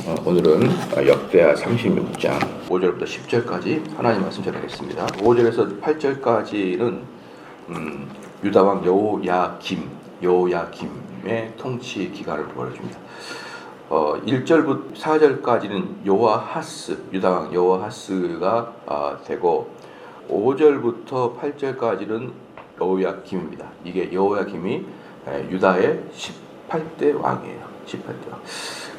오늘은 역대하 36장 5절부터 10절까지 하나님 말씀 전하겠습니다. 5절에서 8절까지는 유다왕 여호야김의 통치 기간을 보여줍니다. 1절부터 4절까지는 유다왕 여호하스가 되고 5절부터 8절까지는 여호야김입니다. 이게 여호야김이 유다의 18대 왕이에요. 18대 왕.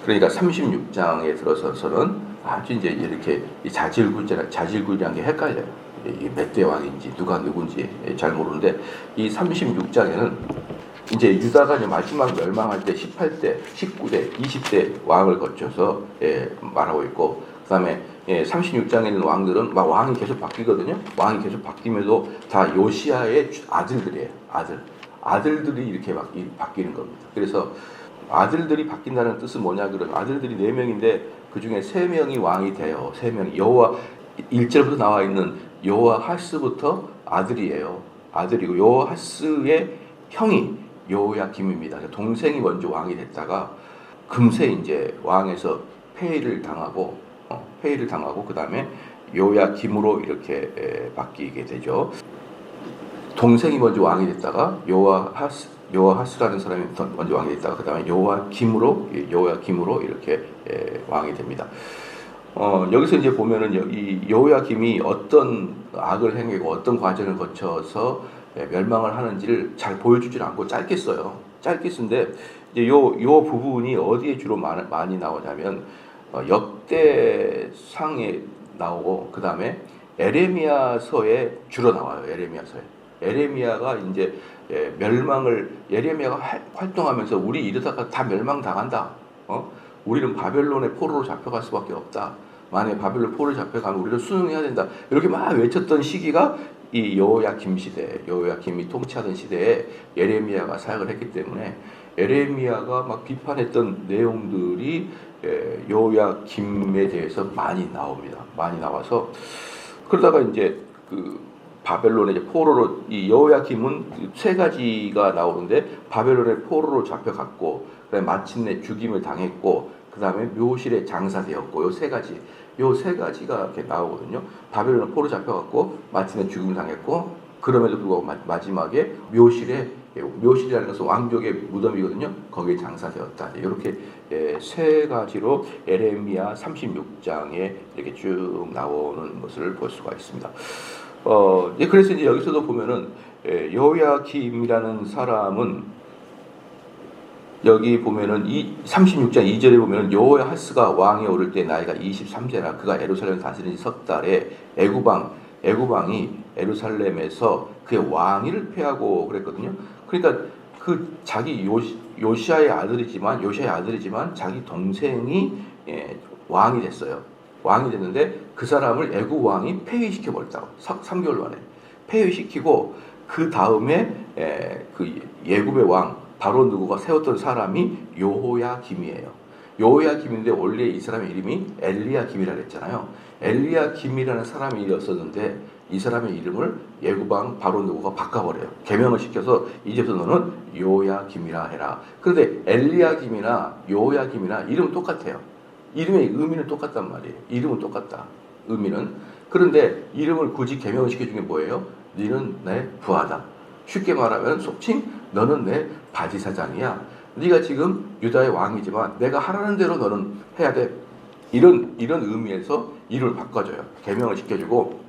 그러니까 36장에 들어서서는 아주 이제 이렇게 자질구레한 게 헷갈려요. 이게 몇 대 왕인지 누가 누군지 잘 모르는데 이 36장에는 이제 유다가 이제 마지막 멸망할 때 18대, 19대, 20대 왕을 거쳐서 말하고 있고, 그다음에 36장에 있는 왕들은 막 왕이 계속 바뀌거든요. 왕이 계속 바뀌면서 다 요시야의 아들들이에요. 아들들이 이렇게 바뀌는 겁니다. 그래서 아들들이 바뀐다는 뜻은 뭐냐? 그러면 아들들이 4명인데 그 중에 3명이 왕이 돼요. 3명이 1절부터 나와 있는 여호하스부터 아들이에요. 아들이고 여호하스의 형이 여호야김입니다. 동생이 먼저 왕이 됐다가 금세 이제 왕에서 폐위를 당하고 그 다음에 여호야김으로 이렇게 바뀌게 되죠. 동생이 먼저 왕이 됐다가 여호하스라는 사람이 먼저 왕이 됐다가 그 다음에 여호야김으로 이렇게 왕이 됩니다. 여기서 이제 보면은 이 여호야김이 어떤 악을 행하고 어떤 과정을 거쳐서 멸망을 하는지를 잘 보여주질 않고 짧게 써요. 짧게 쓴데 이제 요 부분이 어디에 주로 많이 나오냐면 역대상에 나오고 그 다음에 에레미야서에 주로 나와요. 에레미야가 이제 에레미야가 활동하면서 우리 이러다가 다 멸망당한다. 우리는 바벨론의 포로로 잡혀갈 수밖에 없다. 만약에 바벨론 포로로 잡혀가면 우리를 순응해야 된다. 이렇게 막 외쳤던 시기가 이 여호야김 시대, 여호야김이 통치하던 시대에 에레미야가 사역을 했기 때문에 에레미야가 막 비판했던 내용들이 여호야김에 대해서 많이 나옵니다. 많이 나와서 그러다가 이제 그 바벨론의 이제 포로로 이 여호야김은 3가지가 나오는데 바벨론의 포로로 잡혀갔고 그다음에 마침내 죽임을 당했고 그다음에 묘실에 장사되었고 요 3가지가 이렇게 나오거든요. 바벨론 포로 잡혀갔고 마침내 죽임을 당했고 그럼에도 불구하고 마지막에 묘실이라는 것은 왕족의 무덤이거든요. 거기에 장사되었다. 이렇게 3가지로 에레미야 36장에 이렇게 쭉 나오는 것을 볼 수가 있습니다. 그래서 이제 여기서도 보면은 여호야김이라는 사람은 여기 보면은 이 36장 2절에 보면은 여호야하스가 왕에 오를 때 나이가 23세라 그가 예루살렘을 다스린 지 석 달에 애굽왕이 예루살렘에서 그의 왕위를 폐하고 그랬거든요. 그러니까 그 자기 요시야의 아들이지만 자기 동생이 왕이 됐어요. 왕이 됐는데 그 사람을 애굽 왕이 폐위시켜 버렸다고. 3개월 만에 폐위시키고 그 다음에 그 예굽의 왕 바로 누구가 세웠던 사람이 여호야김이에요. 여호야김인데 원래 이 사람의 이름이 엘리야김이라 그랬잖아요. 엘리야김이라는 사람이었었는데 이 사람의 이름을 예굽 왕 바로 누구가 바꿔버려요. 개명을 시켜서 이제부터 너는 여호야김이라 해라. 그런데 엘리야김이나 여호야김이나 이름은 똑같아요. 이름의 의미는 똑같단 말이에요. 이름은 똑같다. 의미는. 그런데 이름을 굳이 개명을 시켜준 게 뭐예요? 너는 내 부하다. 쉽게 말하면 속칭 너는 내 바지사장이야. 네가 지금 유다의 왕이지만 내가 하라는 대로 너는 해야 돼. 이런 의미에서 이름을 바꿔줘요. 개명을 시켜주고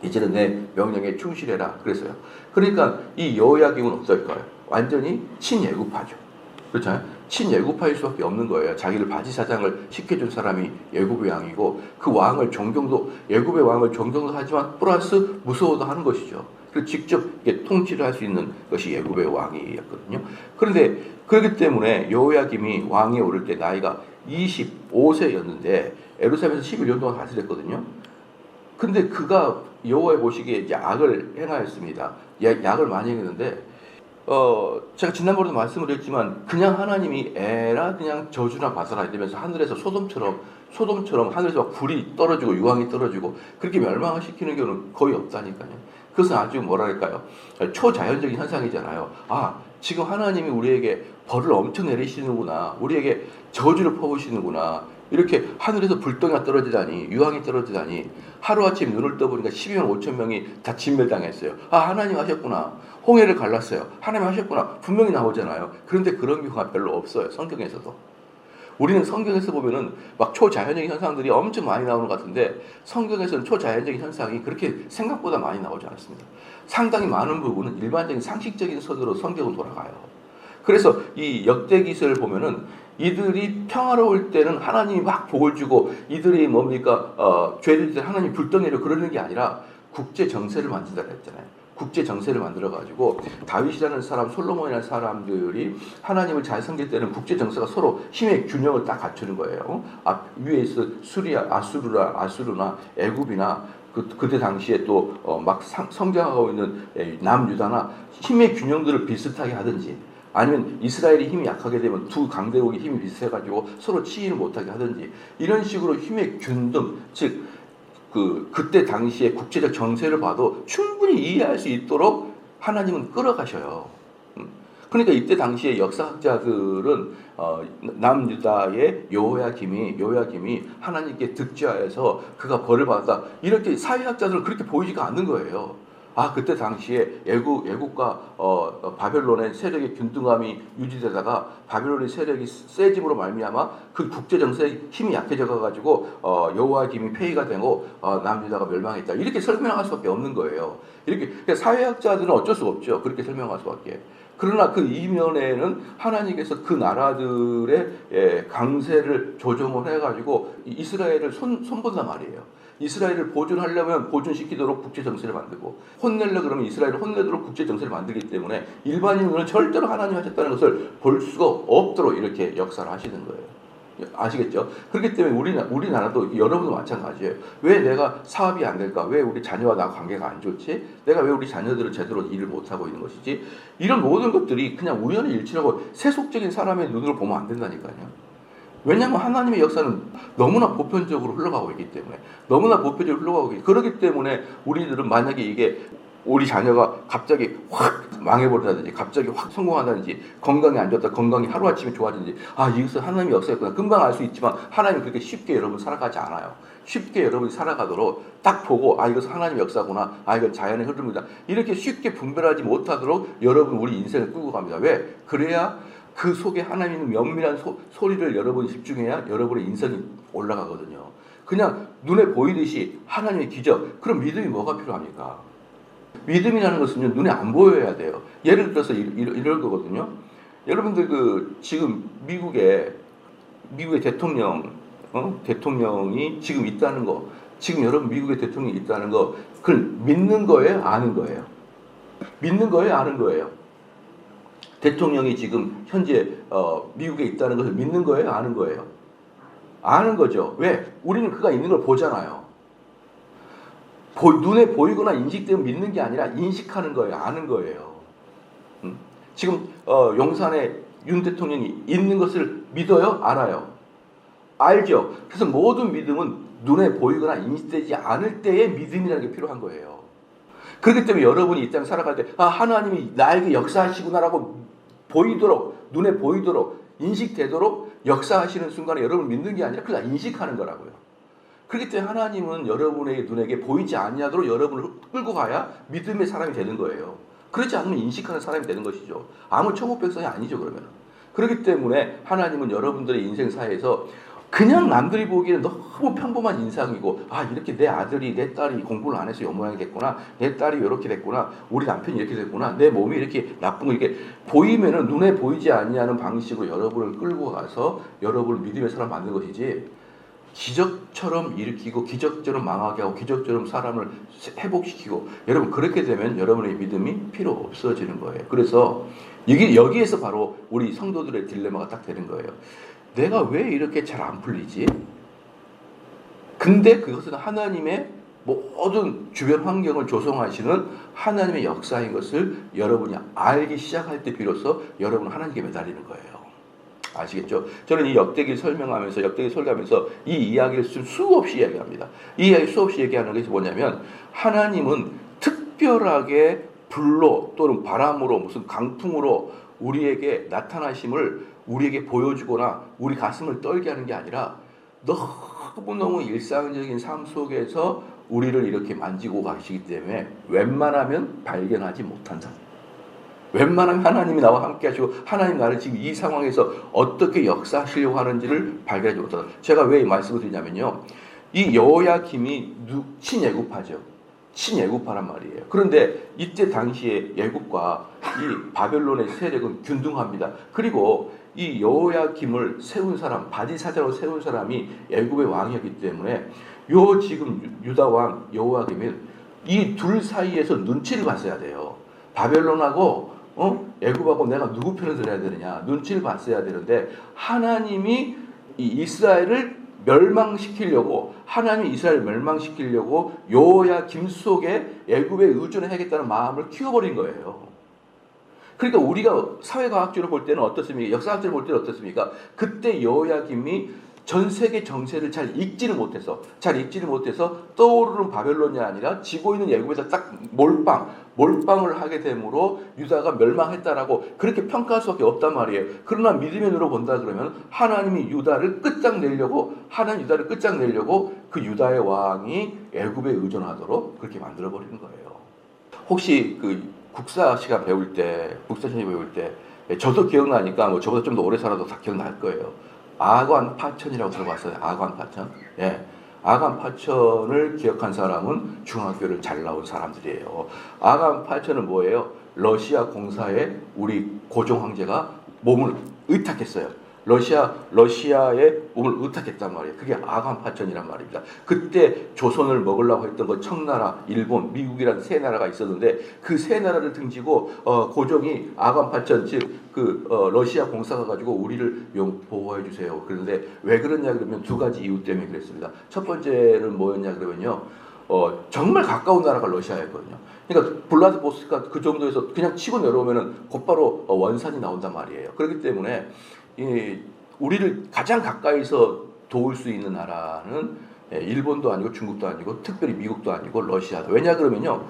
이제는 내 명령에 충실해라. 그랬어요. 그러니까 이 여호야김은 어떨까요? 완전히 친예굽파죠. 그렇잖아요. 친예굽파일 수밖에 없는 거예요. 자기를 바지사장을 시켜준 사람이 예굽의 왕이고 그 왕을 예굽의 왕을 존경도 하지만 플러스 무서워도 하는 것이죠. 그래서 직접 통치를 할 수 있는 것이 예굽의 왕이었거든요. 그런데 그렇기 때문에 여호야김이 왕에 오를 때 나이가 25세였는데 예루살렘에서 11년 동안 다스렸거든요. 근데 그가 여호와의 보시기에 이제 악을 행하였습니다. 약을 많이 했는데 제가 지난번에도 말씀을 드렸지만 그냥 하나님이 에라 그냥 저주나 받아라 이러면서 하늘에서 소돔처럼 하늘에서 불이 떨어지고 유황이 떨어지고 그렇게 멸망을 시키는 경우는 거의 없다니까요. 그것은 아주 뭐랄까요, 초자연적인 현상이잖아요. 지금 하나님이 우리에게 벌을 엄청 내리시는구나, 우리에게 저주를 퍼부시는구나, 이렇게 하늘에서 불덩이가 떨어지다니, 유황이 떨어지다니, 하루아침 눈을 떠보니까 12만 5천 명이 다 진멸당했어요. 아, 하나님 하셨구나. 홍해를 갈랐어요. 하나님 하셨구나. 분명히 나오잖아요. 그런데 그런 경우가 별로 없어요. 성경에서도. 우리는 성경에서 보면은 막 초자연적인 현상들이 엄청 많이 나오는 것 같은데, 성경에서는 초자연적인 현상이 그렇게 생각보다 많이 나오지 않습니다. 상당히 많은 부분은 일반적인 상식적인 선으로 성경은 돌아가요. 그래서 이 역대기서를 보면은 이들이 평화로울 때는 하나님이 막 복을 주고, 이들이 뭡니까 죄를 짓을 하나님 불덩이로 그러는 게 아니라 국제 정세를 만든다 그랬잖아요. 국제 정세를 만들어 가지고 다윗이라는 사람, 솔로몬이라는 사람들이 하나님을 잘 섬길 때는 국제 정세가 서로 힘의 균형을 딱 갖추는 거예요. 위에 있어 아수르나 애굽이나 그때 당시에 또 막 성장하고 있는 남유다나 힘의 균형들을 비슷하게 하든지, 아니면 이스라엘이 힘이 약하게 되면 두 강대국이 힘이 비슷해가지고 서로 치의를 못하게 하든지, 이런 식으로 힘의 균등, 즉 그때 당시에 국제적 정세를 봐도 충분히 이해할 수 있도록 하나님은 끌어가셔요. 그러니까 이때 당시에 역사학자들은 남유다의 요야김이 하나님께 득죄하여서 그가 벌을 받았다, 이렇게 사회학자들은 그렇게 보이지가 않는 거예요. 아, 그때 당시에 애국과 바벨론의 세력의 균등함이 유지되다가 바벨론의 세력이 세짐으로 말미암아 그 국제 정세의 힘이 약해져 가지고 여호야김이 폐위가 되고 남유다가 멸망했다, 이렇게 설명할 수밖에 없는 거예요. 이렇게 그러니까 사회학자들은 어쩔 수 없죠. 그렇게 설명할 수밖에. 그러나 그 이면에는 하나님께서 그 나라들의 강세를 조정을 해가지고 이스라엘을 손본단 말이에요. 이스라엘을 보존하려면 보존시키도록 국제 정세를 만들고, 혼내려 그러면 이스라엘을 혼내도록 국제 정세를 만들기 때문에 일반인은 절대로 하나님 하셨다는 것을 볼 수가 없도록 이렇게 역사를 하시는 거예요. 아시겠죠? 그렇기 때문에 우리나라도 여러분도 마찬가지예요. 왜 내가 사업이 안 될까? 왜 우리 자녀와 나 관계가 안 좋지? 내가 왜 우리 자녀들을 제대로 일을 못하고 있는 것이지? 이런 모든 것들이 그냥 우연의 일치라고 세속적인 사람의 눈으로 보면 안 된다니까요. 왜냐하면 하나님의 역사는 너무나 보편적으로 흘러가고 있기 때문에, 그렇기 때문에 우리들은 만약에 이게 우리 자녀가 갑자기 확 망해버린다든지, 갑자기 확 성공한다든지, 건강이 안 좋다, 건강이 하루아침에 좋아지든지, 아, 이것은 하나님의 역사였구나, 금방 알 수 있지만 하나님은 그렇게 쉽게 여러분 살아가지 않아요. 쉽게 여러분이 살아가도록 딱 보고, 아, 이것은 하나님의 역사구나, 아, 이건 자연의 흐름이다, 이렇게 쉽게 분별하지 못하도록 여러분 우리 인생을 끌고 갑니다. 왜? 그래야 그 속에 하나님의 면밀한 소리를 여러분이 집중해야 여러분의 인생이 올라가거든요. 그냥 눈에 보이듯이 하나님의 기적, 그럼 믿음이 뭐가 필요합니까? 믿음이라는 것은요, 눈에 안 보여야 돼요. 예를 들어서 이럴 거거든요. 여러분들 지금 미국의 대통령이 지금 있다는 거, 지금 여러분 미국의 대통령이 있다는 거, 그걸 믿는 거예요, 아는 거예요? 믿는 거예요, 아는 거예요? 대통령이 지금 현재 미국에 있다는 것을 믿는 거예요, 아는 거예요? 아는 거죠. 왜? 우리는 그가 있는 걸 보잖아요. 눈에 보이거나 인식되면 믿는 게 아니라 인식하는 거예요, 아는 거예요. 지금 용산에 윤 대통령이 있는 것을 믿어요, 알아요? 알죠. 그래서 모든 믿음은 눈에 보이거나 인식되지 않을 때의 믿음이라는 게 필요한 거예요. 그렇기 때문에 여러분이 이 땅 살아갈 때, 아, 하나님이 나에게 역사하시구나라고 보이도록, 눈에 보이도록, 인식되도록 역사하시는 순간에 여러분 믿는 게 아니라 그냥 인식하는 거라고요. 그렇기 때문에 하나님은 여러분의 눈에게 보이지 않냐도록 여러분을 끌고 가야 믿음의 사람이 되는 거예요. 그렇지 않으면 인식하는 사람이 되는 것이죠. 아무 천국 백성이 아니죠, 그러면. 그렇기 때문에 하나님은 여러분들의 인생사에서 그냥 남들이 보기에는 너무 평범한 인상이고, 아, 이렇게 내 아들이, 내 딸이 공부를 안 해서 이 모양이 됐구나, 내 딸이 이렇게 됐구나, 우리 남편이 이렇게 됐구나, 내 몸이 이렇게 나쁜 거, 이렇게 보이면은 눈에 보이지 않냐는 방식으로 여러분을 끌고 가서 여러분을 믿음의 사람 만든 것이지, 기적처럼 일으키고 기적처럼 망하게 하고 기적처럼 사람을 회복시키고, 여러분 그렇게 되면 여러분의 믿음이 필요 없어지는 거예요. 그래서 여기에서 바로 우리 성도들의 딜레마가 딱 되는 거예요. 내가 왜 이렇게 잘 안 풀리지? 근데 그것은 하나님의 모든 주변 환경을 조성하시는 하나님의 역사인 것을 여러분이 알기 시작할 때 비로소 여러분은 하나님께 매달리는 거예요. 아시겠죠? 저는 이 역대기를 설명하면서, 이 이야기를 수없이 이야기합니다. 이 이야기 수없이 얘기하는 것이 뭐냐면, 하나님은 특별하게 불로 또는 바람으로 무슨 강풍으로 우리에게 나타나심을 우리에게 보여주거나 우리 가슴을 떨게 하는 게 아니라, 너무너무 일상적인 삶 속에서 우리를 이렇게 만지고 가시기 때문에 웬만하면 발견하지 못한다. 웬만하면 하나님이 나와 함께 하시고 하나님 나를 지금 이 상황에서 어떻게 역사하시려고 하는지를 발견하지 못한다. 제가 왜 이 말씀을 드리냐면요. 이 여호야김이 친예굽파죠. 친예굽파란 말이에요. 그런데 이때 당시에 예굽과 이 바벨론의 세력은 균등합니다. 그리고 이 여호야김을 세운 사람, 바디사자로 세운 사람이 예굽의 왕이었기 때문에 요 지금 유다 왕 여호야김은 이 둘 사이에서 눈치를 봤어야 돼요. 바벨론하고 애굽하고 내가 누구 편을 들어야 되느냐 눈치를 봤어야 되는데 하나님이 이 이스라엘을 멸망시키려고 하나님이 이스라엘을 멸망시키려고 여호야김 속에 애굽에 의존하겠다는 마음을 키워버린 거예요. 그러니까 우리가 사회과학적으로 볼 때는 어떻습니까? 역사학적으로 볼 때는 어떻습니까? 그때 여호야김이 전 세계 정세를 잘 읽지를 못해서 떠오르는 바벨론이 아니라 지고 있는 애굽에서 딱 몰빵을 하게 되므로 유다가 멸망했다라고 그렇게 평가할 수밖에 없단 말이에요. 그러나 믿음의 눈으로 본다 그러면 하나님이 유다를 끝장내려고 그 유다의 왕이 애굽에 의존하도록 그렇게 만들어 버리는 거예요. 혹시 그 국사 시간 배울 때 저도 기억나니까 뭐 저보다 좀 더 오래 살아도 다 기억날 거예요. 아관 파천이라고 들어봤어요. 아관 파천. 예. 아관 파천을 기억한 사람은 중학교를 잘 나온 사람들이에요. 아관 파천은 뭐예요? 러시아 공사에 우리 고종 황제가 몸을 의탁했어요. 러시아에 몸을 의탁했단 말이에요. 그게 아관 파천이란 말입니다. 그때 조선을 먹으려고 했던 거 청나라, 일본, 미국이라는 세 나라가 있었는데 그 세 나라를 등지고 고종이 아관 파천 즉 러시아 공사가 가지고 우리를 보호해 주세요. 그런데 왜 그러냐 그러면 두 가지 이유 때문에 그랬습니다. 첫 번째는 뭐였냐 그러면요. 정말 가까운 나라가 러시아였거든요. 그러니까 블라디보스토크가 그 정도에서 그냥 치고 내려오면은 곧바로 원산이 나온단 말이에요. 그렇기 때문에 우리를 가장 가까이서 도울 수 있는 나라는 일본도 아니고 중국도 아니고 특별히 미국도 아니고 러시아다. 왜냐 그러면요.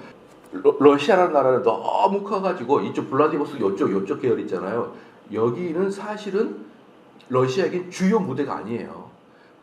러시아라는 나라는 너무 커가지고 이쪽 블라디보스토크 요쪽 계열 있잖아요. 여기는 사실은 러시아에게 주요 무대가 아니에요.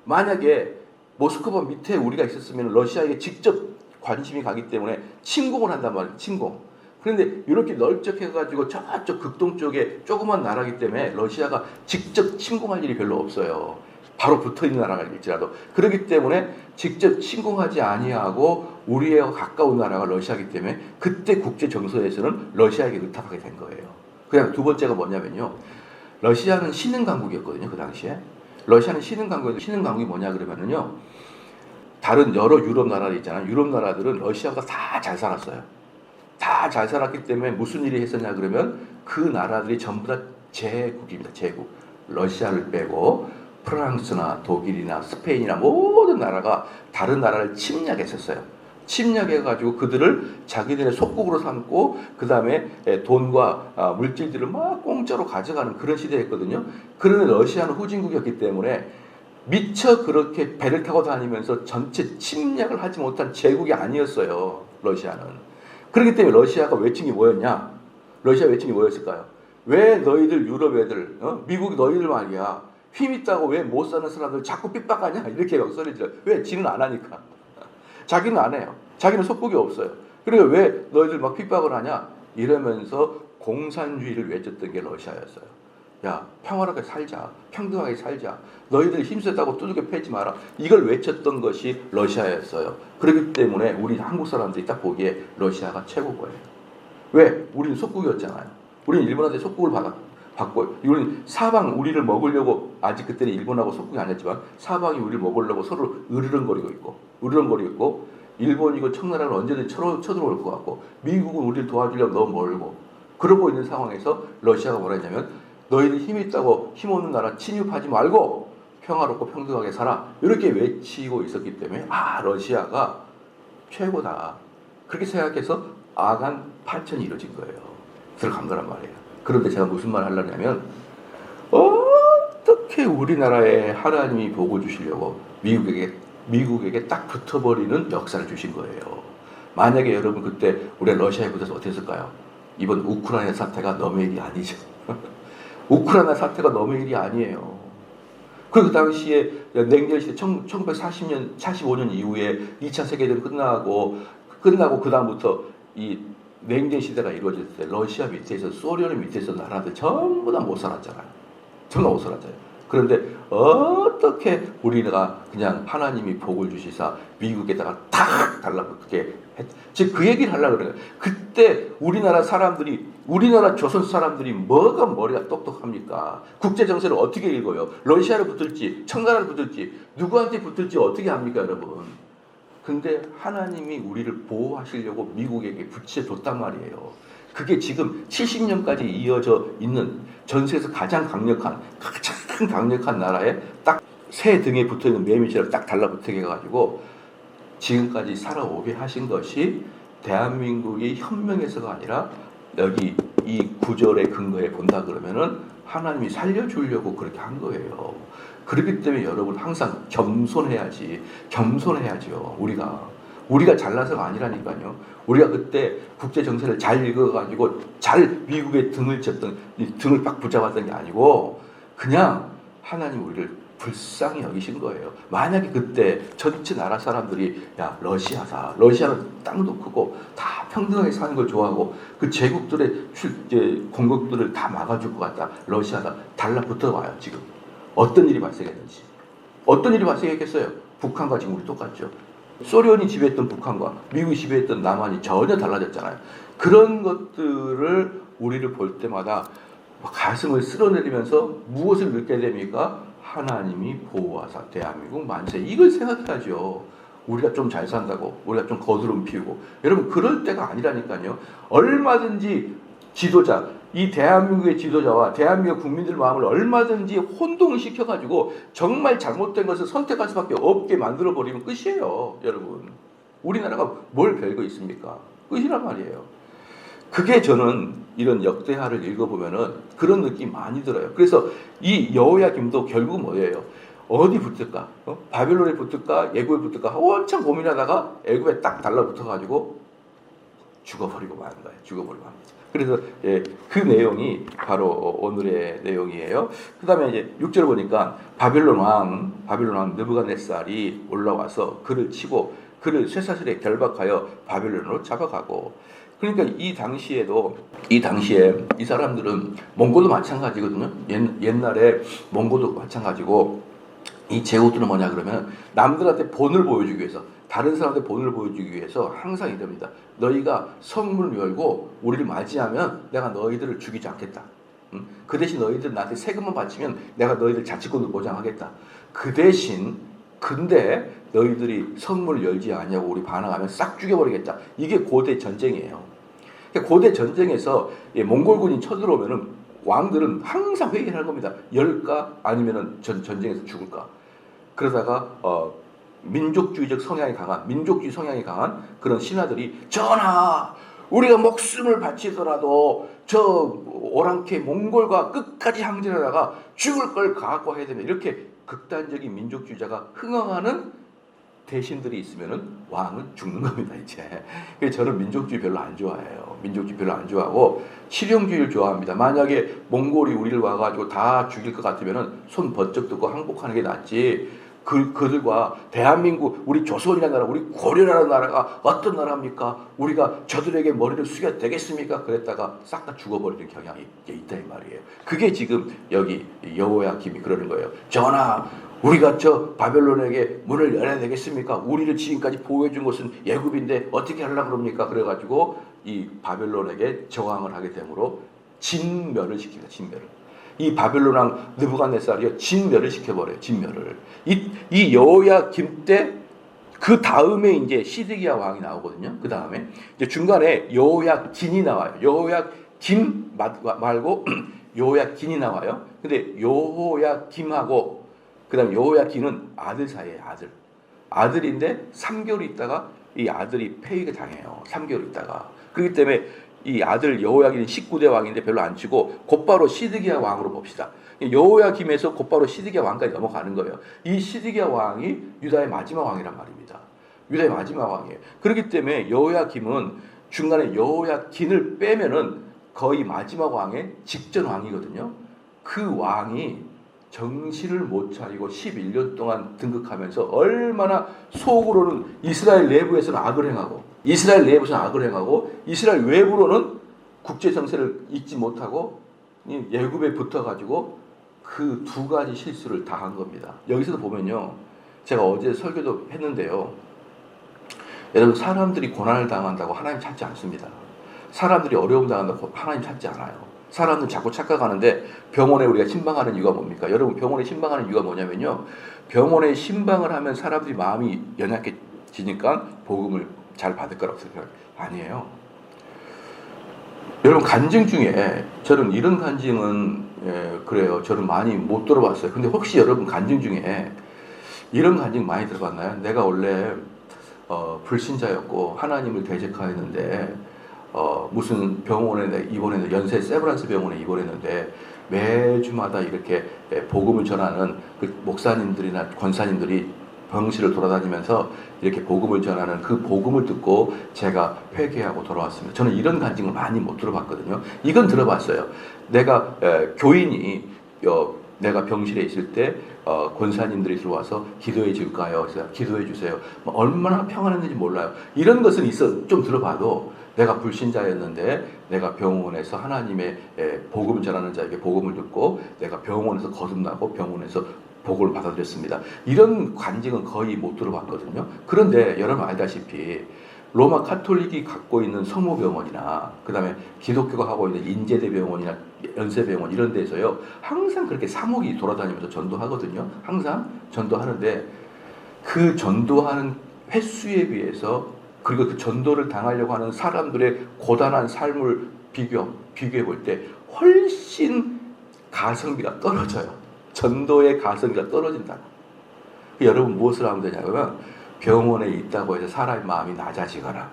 만약에 모스크바 밑에 우리가 있었으면 러시아에게 직접 관심이 가기 때문에 침공을 한단 말이에요. 침공. 그런데 이렇게 널쩍해가지고 저쪽 극동 쪽에 조그만 나라기 때문에 러시아가 직접 침공할 일이 별로 없어요. 바로 붙어있는 나라가 일지라도. 그렇기 때문에 직접 침공하지 아니하고 우리의 가까운 나라가 러시아이기 때문에 그때 국제 정서에서는 러시아에게 의탁하게 된 거예요. 그냥 두 번째가 뭐냐면요. 러시아는 신흥 강국이었거든요. 그 당시에. 러시아는 신흥 강국이 뭐냐 그러면은요. 다른 여러 유럽 나라들 있잖아요. 유럽 나라들은 러시아보다 다 잘 살았어요. 다 잘 살았기 때문에 무슨 일이 했었냐 그러면 그 나라들이 전부 다 제국입니다. 제국. 러시아를 빼고 프랑스나 독일이나 스페인이나 모든 나라가 다른 나라를 침략했었어요. 침략해가지고 그들을 자기들의 속국으로 삼고 그 다음에 돈과 물질들을 막 공짜로 가져가는 그런 시대였거든요. 그런데 러시아는 후진국이었기 때문에 미처 그렇게 배를 타고 다니면서 전체 침략을 하지 못한 제국이 아니었어요. 러시아는. 그렇기 때문에 러시아가 외침이 뭐였냐? 러시아 외침이 뭐였을까요? 왜 너희들 유럽 애들, 미국이 너희들 말이야. 힘 있다고 왜 못 사는 사람들 자꾸 핍박하냐? 이렇게 막 소리죠. 왜? 지는 안 하니까. 자기는 안 해요. 자기는 속국이 없어요. 그리고 왜 너희들 막 핍박을 하냐? 이러면서 공산주의를 외쳤던 게 러시아였어요. 야, 평화롭게 살자. 평등하게 살자. 너희들 힘쓰다고 두들겨 패지 마라. 이걸 외쳤던 것이 러시아였어요. 그렇기 때문에 우리 한국 사람들이 딱 보기에 러시아가 최고거예요. 왜? 우리는 속국이었잖아요. 우리는 일본한테 속국을 받고 우리는 사방 우리를 먹으려고 아직 그때는 일본하고 속국이 아니었지만 사방이 우리를 먹으려고 서로 으르렁거리고 있고 일본이고 청나라는 언제든지 쳐들어올 것 같고 미국은 우리를 도와주려고 너무 멀고 그러고 있는 상황에서 러시아가 뭐라 했냐면 너희들 힘이 있다고 힘없는 나라 침입하지 말고 평화롭고 평등하게 살아. 이렇게 외치고 있었기 때문에 러시아가 최고다. 그렇게 생각해서 아간 파천이 이루어진 거예요. 들어간 거란 말이에요. 그런데 제가 무슨 말 하려냐면 어떻게 우리나라에 하나님이 복을 주시려고 미국에게 딱 붙어버리는 역사를 주신 거예요. 만약에 여러분 그때 우리 러시아에 붙어서 어떻게 했을까요? 이번 우크라이나 사태가 너무 일이 아니죠. 우크라이나 사태가 너무 일이 아니에요. 그 당시에 냉전 시대 1940년 45년 이후에 2차 세계대전 끝나고 그 다음부터 이 냉전 시대가 이루어질 때 러시아 밑에서 소련 밑에서 나라들 전부 다 못 살았잖아요. 전부 다 못 살았잖아요. 그런데 어떻게 우리가 그냥 하나님이 복을 주시사 미국에다가 탁 달라붙게 즉 그 얘기를 하려고 그래요. 그때 우리나라 조선 사람들이 뭐가 머리가 똑똑합니까? 국제 정세를 어떻게 읽어요? 러시아를 붙을지 청나라를 붙을지 누구한테 붙을지 어떻게 합니까, 여러분? 근데 하나님이 우리를 보호하시려고 미국에게 붙여줬단 말이에요. 그게 지금 70년까지 이어져 있는 전세에서 가장 강력한 나라에 딱 새 등에 붙어있는 매미처럼 딱 달라붙게 해가지고 지금까지 살아오게 하신 것이 대한민국이 혁명에서가 아니라 여기 이 구절의 근거에 본다 그러면은 하나님이 살려주려고 그렇게 한 거예요. 그렇기 때문에 여러분 항상 겸손해야죠. 우리가 잘나서가 아니라니까요. 우리가 그때 국제 정세를 잘 읽어가지고 잘 미국의 등을 빡 붙잡았던 게 아니고 그냥 하나님 우리를 불쌍히 여기신 거예요. 만약에 그때 전체 나라 사람들이 야 러시아다. 러시아는 땅도 크고 다 평등하게 사는 걸 좋아하고 그 제국들의 공격들을 다 막아줄 것 같다. 러시아다. 달라붙어 와요 지금. 어떤 일이 발생했는지. 어떤 일이 발생했겠어요? 북한과 지금 우리 똑같죠. 소련이 지배했던 북한과 미국이 지배했던 남한이 전혀 달라졌잖아요. 그런 것들을 우리를 볼 때마다 가슴을 쓸어내리면서 무엇을 느끼게 됩니까? 하나님이 보호하사 대한민국 만세. 이걸 생각해야죠. 우리가 좀 잘 산다고 우리가 좀 거드름 피우고 여러분 그럴 때가 아니라니까요. 얼마든지 지도자 이 대한민국의 지도자와 대한민국 국민들 마음을 얼마든지 혼동시켜가지고 정말 잘못된 것을 선택할 수밖에 없게 만들어버리면 끝이에요. 여러분 우리나라가 뭘 별거 있습니까? 끝이란 말이에요. 그게 저는 이런 역대하를 읽어보면은 그런 느낌이 많이 들어요. 그래서 이 여호야김도 결국 뭐예요? 어디 붙을까? 바벨론에 붙을까? 애굽에 붙을까? 한참 고민하다가 애굽에 딱 달라붙어가지고 죽어버리고 마는 거예요. 죽어버리고 맙니다. 그래서 그 내용이 바로 오늘의 내용이에요. 그 다음에 이제 6절 보니까 바벨론 왕 느부갓네살이 올라와서 그를 치고 그를 쇠사슬에 결박하여 바벨론으로 잡아가고. 그러니까 이 당시에 이 사람들은 몽고도 마찬가지거든요. 옛날에 몽고도 마찬가지고 이 제국들은 뭐냐 그러면 남들한테 본을 보여주기 위해서 다른 사람한테 본을 보여주기 위해서 항상 이럽니다. 너희가 성문을 열고 우리를 맞이하면 내가 너희들을 죽이지 않겠다. 그 대신 너희들 나한테 세금만 바치면 내가 너희들 자치권을 보장하겠다. 그 대신 근데 너희들이 성문을 열지 않냐고 우리 반항하면 싹 죽여버리겠다. 이게 고대 전쟁이에요. 고대 전쟁에서 몽골군이 쳐들어오면은 왕들은 항상 회의를 하는 겁니다. 열까 아니면은 전쟁에서 죽을까. 그러다가 민족주의 성향이 강한 그런 신하들이 전하 우리가 목숨을 바치더라도 저 오랑캐 몽골과 끝까지 항전하다가 죽을 걸 각오해야 됩니다. 이렇게 극단적인 민족주의자가 흥황하는 대신들이 있으면은 왕은 죽는 겁니다, 이제. 그래서 저는 민족주의 별로 안 좋아해요. 민족주의 별로 안 좋아하고 실용주의를 좋아합니다. 만약에 몽골이 우리를 와가지고 다 죽일 것 같으면은 손 번쩍 들고 항복하는 게 낫지. 그들과 대한민국, 우리 조선이라는 나라, 우리 고려라는 나라가 어떤 나라입니까? 우리가 저들에게 머리를 숙여도 되겠습니까? 그랬다가 싹 다 죽어버리는 경향이 있다 이 말이에요. 그게 지금 여기 여호야김이 그러는 거예요. 전하, 우리가 저 바벨론에게 문을 열어야 되겠습니까? 우리를 지금까지 보호해준 것은 애굽인데 어떻게 하려고 그럽니까? 그래가지고 이 바벨론에게 저항을 하게 되므로 진멸을 시킵니다. 진멸을. 이 바벨론 왕 느부갓네살이요 진멸을 시켜버려요. 진멸을. 이 여호야김 때 그 다음에 이제 시드기야 왕이 나오거든요. 그 다음에 이제 중간에 여호야긴이 나와요. 여호야김 말고 여호야긴이 나와요. 근데 여호야김하고 그다음 여호야긴은 아들 사이에 아들인데 3개월 있다가 이 아들이 폐위가 당해요. 3개월 있다가. 그렇기 때문에 이 아들 여호야긴은 19대 왕인데 별로 안 치고 곧바로 시드기야 왕으로 봅시다. 여호야김에서 곧바로 시드기야 왕까지 넘어가는 거예요. 이 시드기야 왕이 유다의 마지막 왕이란 말입니다. 유다의 마지막 왕이에요. 그렇기 때문에 여호야김은 중간에 여호야긴을 빼면은 거의 마지막 왕의 직전 왕이거든요. 그 왕이 정신을 못 차리고 11년 동안 등극하면서 얼마나 속으로는 이스라엘 내부에서는 악을 행하고 이스라엘 내부에서는 악을 행하고 이스라엘 외부로는 국제 정세를 잊지 못하고 애굽에 붙어가지고 그 두 가지 실수를 다 한 겁니다. 여기서도 보면요. 제가 어제 설교도 했는데요. 여러분 사람들이 고난을 당한다고 하나님 찾지 않습니다. 사람들이 어려움 당한다고 하나님 찾지 않아요. 사람은 자꾸 착각하는데 병원에 우리가 신방하는 이유가 뭡니까? 여러분 병원에 신방하는 이유가 뭐냐면요. 병원에 신방을 하면 사람들이 마음이 연약해지니까 복음을 잘 받을 거라고 생각해요. 아니에요. 여러분 간증 중에 저는 이런 간증은 그래요. 저는 많이 못 들어봤어요. 근데 혹시 여러분 간증 중에 이런 간증 많이 들어봤나요? 내가 원래 불신자였고 하나님을 대적하였는데 무슨 병원에 입원했는데 연세 세브란스 병원에 입원했는데 매주마다 이렇게 복음을 전하는 그 목사님들이나 권사님들이 병실을 돌아다니면서 이렇게 복음을 전하는 그 복음을 듣고 제가 회개하고 돌아왔습니다. 저는 이런 간증을 많이 못 들어봤거든요. 이건 들어봤어요. 내가 교인이 내가 병실에 있을 때 권사님들이 들어와서 기도해 줄까요? 그래서 기도해 주세요. 얼마나 평안했는지 몰라요. 이런 것은 좀 들어봐도 내가 불신자였는데 내가 병원에서 하나님의 복음을 전하는 자에게 복음을 듣고 내가 병원에서 거듭나고 병원에서 복음을 받아들였습니다. 이런 간증은 거의 못 들어봤거든요. 그런데 여러분 알다시피 로마 카톨릭이 갖고 있는 성모병원이나 그 다음에 기독교가 하고 있는 인제대병원이나 연세병원 이런 데서요 항상 그렇게 사목이 돌아다니면서 전도하거든요. 항상 전도하는데 그 전도하는 횟수에 비해서 그리고 그 전도를 당하려고 하는 사람들의 고단한 삶을 비교해 볼 때 훨씬 가성비가 떨어져요. 전도의 가성비가 떨어진다. 여러분 무엇을 하면 되냐면 병원에 있다고 해서 사람의 마음이 낮아지거나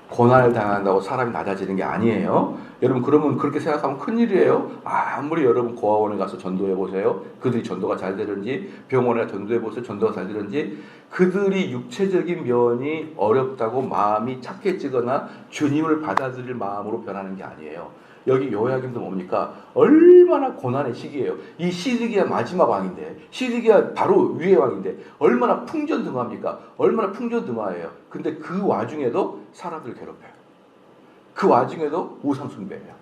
고난을 당한다고 사람이 낮아지는 게 아니에요. 여러분 그러면 그렇게 생각하면 큰일이에요. 아무리 여러분 고아원에 가서 전도해 보세요. 그들이 전도가 잘 되는지 병원에 전도해 보세요. 전도가 잘 되는지 그들이 육체적인 면이 어렵다고 마음이 착해지거나 주님을 받아들일 마음으로 변하는 게 아니에요. 여기 요야김도 뭡니까? 얼마나 고난의 시기예요. 이 시드기야 마지막 왕인데 시드기야 바로 위의 왕인데 얼마나 풍전등화입니까? 얼마나 풍전등화예요. 근데 그 와중에도 사람들을 괴롭혀요. 그 와중에도 우상숭배예요.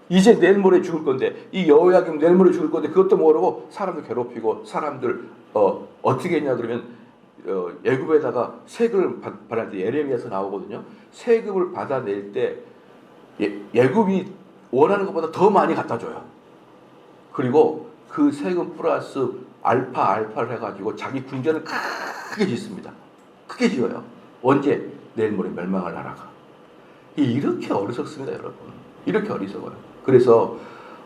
이제 내일 모레 죽을 건데 이 여호야김 내일 모레 죽을 건데 그것도 모르고 사람들 괴롭히고 사람들 어떻게 했냐 그러면 애굽에다가 세금을 받을 때 예레미야서 나오거든요. 세금을 받아낼 때 애굽이 원하는 것보다 더 많이 갖다 줘요. 그리고 그 세금 플러스 알파를 해가지고 자기 궁전을 크게 짓습니다. 크게 지어요. 언제? 내일 모레 멸망할 나라가. 이렇게 어리석습니다, 여러분. 이렇게 어리석어요. 그래서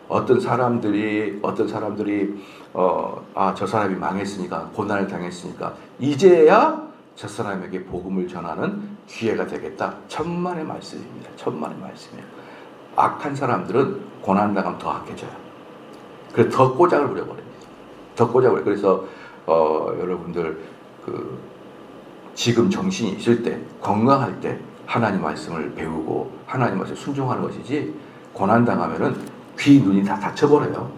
어떤 사람들이 저 사람이 망했으니까 고난을 당했으니까 이제야 저 사람에게 복음을 전하는 기회가 되겠다. 천만의 말씀입니다. 천만의 말씀이에요. 악한 사람들은 고난당하면 더 악해져요. 그래서 더 꼬장을 부려버립니다. 더 꼬장을. 그래서 여러분들 지금 정신이 있을 때 건강할 때 하나님 말씀을 배우고 하나님 말씀에 순종하는 것이지 고난당하면은 귀 눈이 다 다쳐버려요.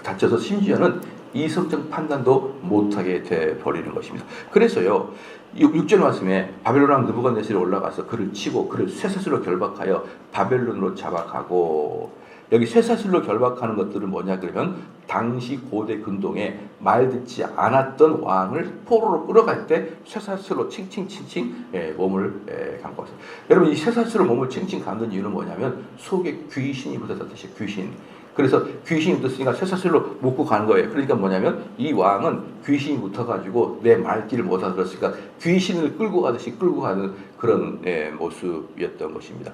다쳐서 심지어는 이성적 판단도 못하게 돼버리는 것입니다. 그래서요 6절 말씀에 바벨론 왕 느부갓네살이 올라가서 그를 치고 그를 쇠사슬로 결박하여 바벨론으로 잡아가고, 여기 쇠사슬로 결박하는 것들은 뭐냐 그러면 당시 고대 근동에 말 듣지 않았던 왕을 포로로 끌어갈 때 쇠사슬로 칭칭칭칭 몸을 감고 왔어요. 여러분 이 쇠사슬로 몸을 칭칭 감는 이유는 뭐냐면 속에 귀신이 묻었듯이 귀신. 그래서 귀신이 묻었으니까 쇠사슬로 묶고 가는 거예요. 그러니까 뭐냐면 이 왕은 귀신이 묻어가지고 내 말귀를 못 알아들었으니까 귀신을 끌고 가듯이 끌고 가는 그런 모습이었던 것입니다.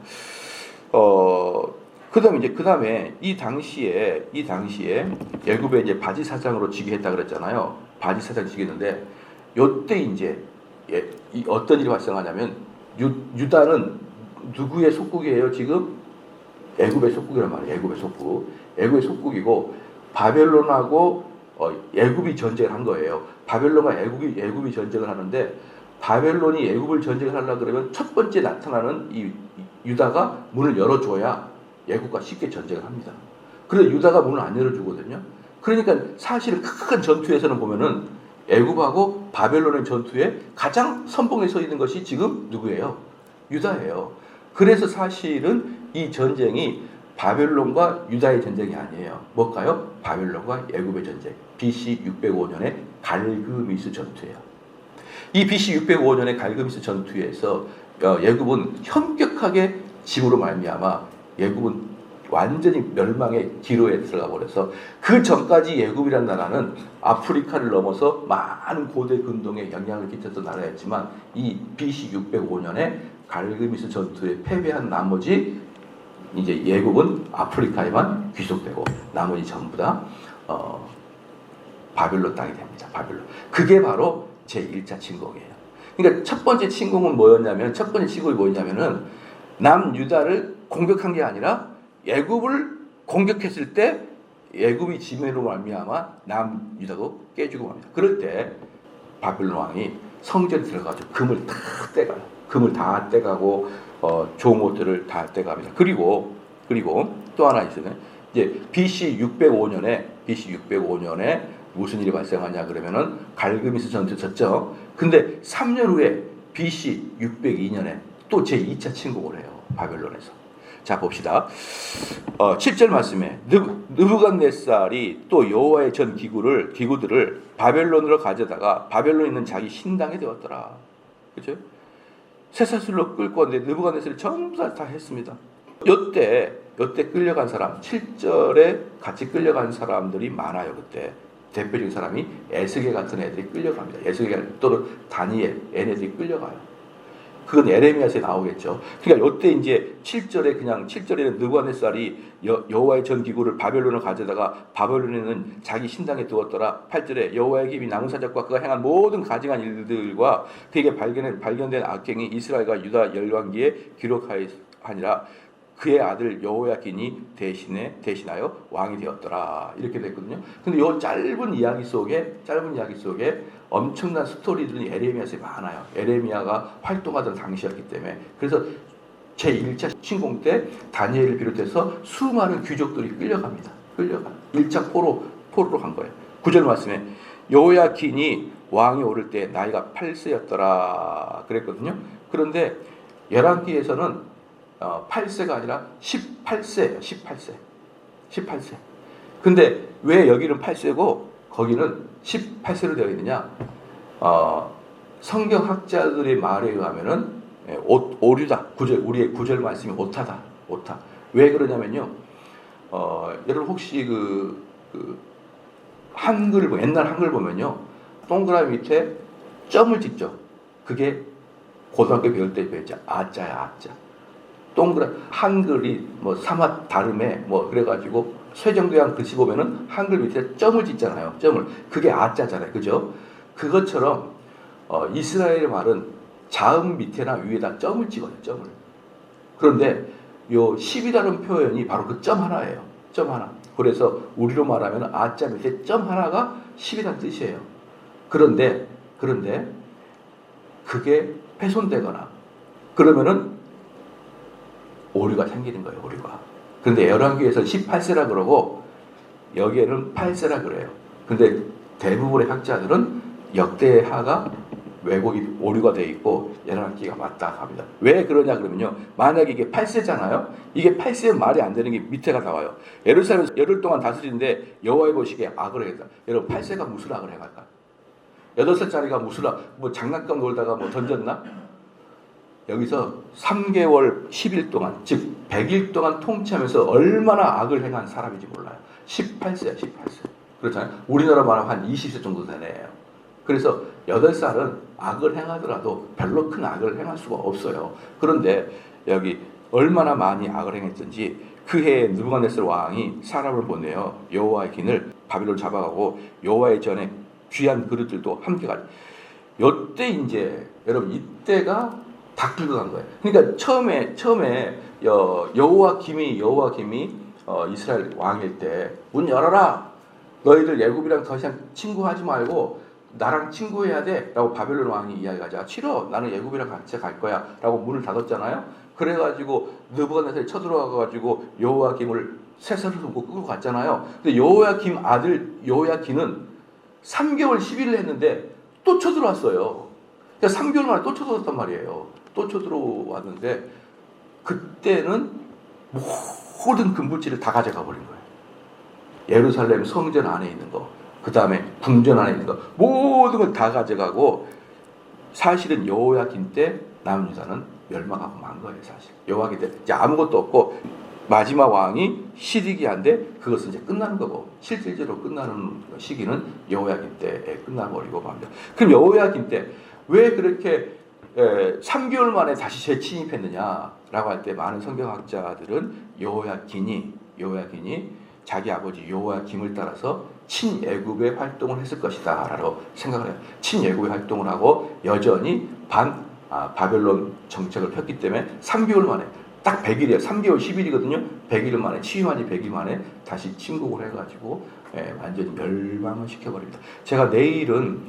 그다음에 이 당시에 애굽에 이제 바지 사장으로 즉위했다 그랬잖아요. 바지 사장 즉위했는데 요때 이제 어떤 일이 발생하냐면 유다는 누구의 속국이에요? 지금 애굽의 속국이란 말이에요. 애굽의 속국. 애굽의 속국이고 바벨론하고 애굽이 전쟁을 한 거예요. 바벨론과 애굽이 전쟁을 하는데 바벨론이 애굽을 전쟁을 하려고 그러면 첫 번째 나타나는 이 유다가 문을 열어줘야 애굽과 쉽게 전쟁을 합니다. 그래서 유다가 문을 안 열어주거든요. 그러니까 사실은 큰 전투에서는 보면은 애굽하고 바벨론의 전투에 가장 선봉에 서 있는 것이 지금 누구예요? 유다예요. 그래서 사실은 이 전쟁이 바벨론과 유다의 전쟁이 아니에요. 뭘까요? 바벨론과 애굽의 전쟁. BC 605년의 갈그미스 전투예요. 이 BC 605년의 갈그미스 전투에서 애굽은 현격하게 짐으로 말미암아 애굽은 완전히 멸망의 기로에 들어가 버려서 그 전까지 애굽이라는 나라는 아프리카를 넘어서 많은 고대 근동에 영향을 끼쳤던 나라였지만 이 BC 605년에 갈그미스 전투에 패배한 나머지 이제 애굽은 아프리카에만 귀속되고 나머지 전부 다 바벨론 땅이 됩니다. 바벨론. 그게 바로 제1차 침공이에요. 그러니까 첫 번째 침공은 뭐였냐면 남유다를 공격한 게 아니라 애굽을 공격했을 때 애굽이 지면으로 말미암아 남유다도 깨지고 맙니다. 그럴 때 바벨론 왕이 성전에 들어가서 금을 다 떼가요. 금을 다 떼가고 종옷들을 다 떼갑니다. 그리고 또 하나 있어요. 이제 BC 605년에 무슨 일이 발생하냐 그러면은 갈그미스 전투 졌죠. 근데 3년 후에 BC 602년에 또 제2차 침공을 해요. 바벨론에서. 자 봅시다. 7절 말씀에 느부갓네살이 또 여호와의 전 기구들을 바벨론으로 가져다가 바벨론에 있는 자기 신당에 되었더라. 그렇죠? 쇠사슬로 끌고 왔는데 느부갓네살이 전부 다 했습니다. 요때 끌려간 사람 7절에 같이 끌려간 사람들이 많아요. 그때 대표적인 사람이 에스겔 같은 애들이 끌려갑니다. 에스겔 또는 다니엘 얘네들이 끌려가요. 그건 에레미야서에 나오겠죠. 그러니까 이때 이제 7절에는 느부갓네살이 여호와의 전 기구를 바벨론을 가져다가 바벨론에는 자기 신당에 두었더라. 8절에 여호와의 힘이 나무사적과 그가 행한 모든 가증한 일들과 그에게 발견된 악행이 이스라엘과 유다 열왕기에 기록하니라. 그의 아들 여호야긴이 대신하여 왕이 되었더라. 이렇게 됐거든요. 근데 이 짧은 이야기 속에 엄청난 스토리들이 에레미야서에 많아요. 에레미야가 활동하던 당시였기 때문에. 그래서 제1차 침공 때 다니엘을 비롯해서 수많은 귀족들이 끌려갑니다. 1차 포로로 간 거예요. 9절 말씀에 여호야긴이 왕이 오를 때 나이가 8세였더라 그랬거든요. 그런데 열왕기에서는 8세가 아니라 18세예요. 18세. 근데 왜 여기는 8세고 거기는 18세로 되어 있느냐? 성경학자들의 말에 의하면은 오류다. 우리의 구절 말씀이 오타다. 왜 그러냐면요. 여러분 혹시 옛날 한글 보면요. 동그라미 밑에 점을 찍죠. 그게 고등학교 배울 때 배웠죠. 아자야, 아자. 한글이 사맛 다름에 그래가지고 세종대왕 글씨 보면은 한글 밑에 점을 짓잖아요. 그게 아자잖아요. 그죠? 그것처럼 이스라엘의 말은 자음 밑에나 위에다 점을 찍어요. 그런데 요 10이라는 표현이 바로 그 점 하나예요. 점 하나. 그래서 우리로 말하면 아자 밑에 점 하나가 10이라는 뜻이에요. 그런데 그게 훼손되거나 그러면은 오류가 생기는 거예요. 그런데 열왕기에서는 18세라 그러고 여기에는 8세라 그래요. 근데 대부분의 학자들은 역대하가 왜곡이 오류가 되어 있고 열왕기가 맞다 합니다. 왜 그러냐 그러면요. 만약에 이게 8세잖아요. 이게 8세는 말이 안 되는 게 밑에가 나와요. 예루살렘에서 열흘 동안 다스리는데 여호와의 보시기에 악을 행했다. 여러분 8세가 무슨 악을 행할까? 8살짜리가 무슨 장난감 놀다가 던졌나? 여기서 3개월 10일 동안 즉 100일 동안 통치하면서 얼마나 악을 행한 사람인지 몰라요. 18세야. 그렇잖아요. 우리나라 말하면 한 20세 정도 되는 애예요. 그래서 8살은 악을 행하더라도 별로 큰 악을 행할 수가 없어요. 그런데 여기 얼마나 많이 악을 행했든지 그 해에 느부갓네살 왕이 사람을 보내요. 여호와의 긴을 바벨론 잡아가고 여호와의 전에 귀한 그릇들도 함께 가지. 요때 이제 여러분 이때가 다 끌고 간 거예요. 그러니까 처음에 여호야김이 이스라엘 왕일 때 문 열어라. 너희들 애굽이랑 더 이상 친구하지 말고 나랑 친구해야 돼. 라고 바벨론 왕이 이야기하자. 싫어. 나는 애굽이랑 같이 갈 거야. 라고 문을 닫았잖아요. 그래가지고 느부갓네살이 쳐들어가가지고 여호야김을 세살을 끌고 갔잖아요. 근데 여호야김 아들 여호야긴은 3개월 10일을 했는데 또 쳐들어왔어요. 그러니까 3개월 만에 또 쳐들어왔단 말이에요. 또 쳐들어왔는데 그때는 모든 금불지를 다 가져가 버린 거예요. 예루살렘 성전 안에 있는 거, 그 다음에 궁전 안에 있는 거 모든 걸 다 가져가고, 사실은 여호야긴 때 남유다는 멸망하고 만 거예요. 사실 여호야긴 때 이제 아무것도 없고 마지막 왕이 시드기야인데 그것은 이제 끝나는 거고, 실질적으로 끝나는 시기는 여호야긴 때에 끝나버리고 맙니다. 그럼 여호야긴 때 왜 그렇게 3개월 만에 다시 재침입했느냐라고 할 때 많은 성경학자들은 여호야긴이 자기 아버지 여호야김을 따라서 친애굽의 활동을 했을 것이다 라고 생각을 해요. 친애굽의 활동을 하고 여전히 바벨론 정책을 폈기 때문에 3개월 만에 딱 100일이에요. 3개월 10일이거든요. 100일 만에, 취임한 지 100일 만에 다시 침국을 해가지고 완전히 멸망을 시켜버립니다. 제가 내일은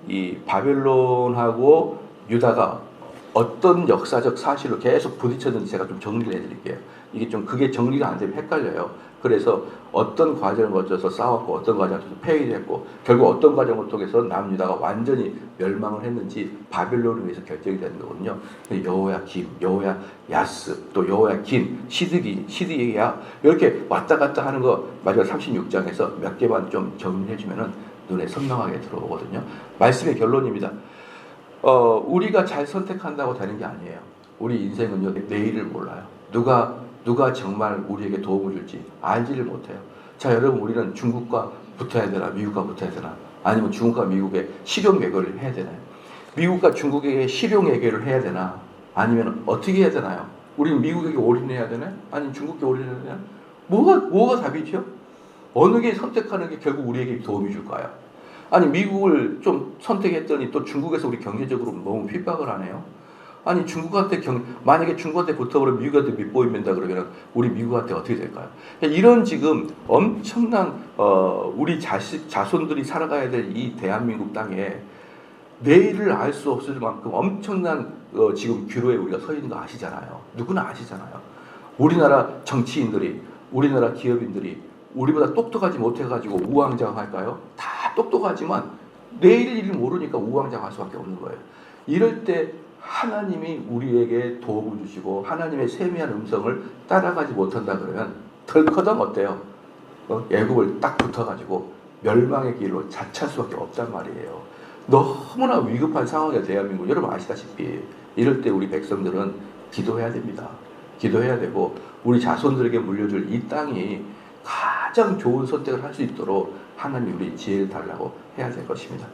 이 바벨론하고 유다가 어떤 역사적 사실로 계속 부딪혔는지 제가 좀 정리를 해드릴게요. 이게 좀 그게 정리가 안 되면 헷갈려요. 그래서 어떤 과정을 거쳐서 싸웠고 어떤 과정을 거쳐서 폐위를 했고 결국 어떤 과정을 통해서 남유다가 완전히 멸망을 했는지 바벨론에 의해서 결정이 되는 거거든요. 여호야김, 여호야야스, 또 여호야긴, 시드기야 이렇게 왔다 갔다 하는 거 마지막 36장에서 몇 개만 좀 정리해주면은 눈에 선명하게 들어오거든요. 말씀의 결론입니다. 우리가 잘 선택한다고 되는 게 아니에요. 우리 인생은요, 내일을 몰라요. 누가 정말 우리에게 도움을 줄지 알지를 못해요. 자, 여러분, 우리는 중국과 붙어야 되나, 미국과 붙어야 되나, 아니면 중국과 미국의 실용 외교를 해야 되나요? 미국과 중국에게 실용 외교를 해야 되나, 아니면 어떻게 해야 되나요? 우리는 미국에게 올인해야 되나요? 아니면 중국에 올인해야 되나요? 뭐가 답이죠? 어느 게 선택하는 게 결국 우리에게 도움이 줄까요? 아니, 미국을 좀 선택했더니 또 중국에서 우리 경제적으로 너무 핍박을 하네요. 아니, 만약에 중국한테 붙어버리면 미국한테 밑보입니다 그러면 우리 미국한테 어떻게 될까요? 이런 지금 엄청난 우리 자손들이 살아가야 될 이 대한민국 땅에 내일을 알 수 없을 만큼 엄청난 지금 기로에 우리가 서 있는 거 아시잖아요. 누구나 아시잖아요. 우리나라 정치인들이, 우리나라 기업인들이 우리보다 똑똑하지 못해가지고 우왕좌왕할까요? 다 똑똑하지만 내일 일을 모르니까 우왕좌왕할 수밖에 없는 거예요. 이럴 때 하나님이 우리에게 도움을 주시고 하나님의 세미한 음성을 따라가지 못한다 그러면 덜커덩 어때요? 애굽을 딱 붙어가지고 멸망의 길로 자차할 수밖에 없단 말이에요. 너무나 위급한 상황이에요. 대한민국 여러분 아시다시피 이럴 때 우리 백성들은 기도해야 됩니다. 기도해야 되고 우리 자손들에게 물려줄 이 땅이 가장 좋은 선택을 할 수 있도록 하나님 우리 지혜를 달라고 해야 될 것입니다.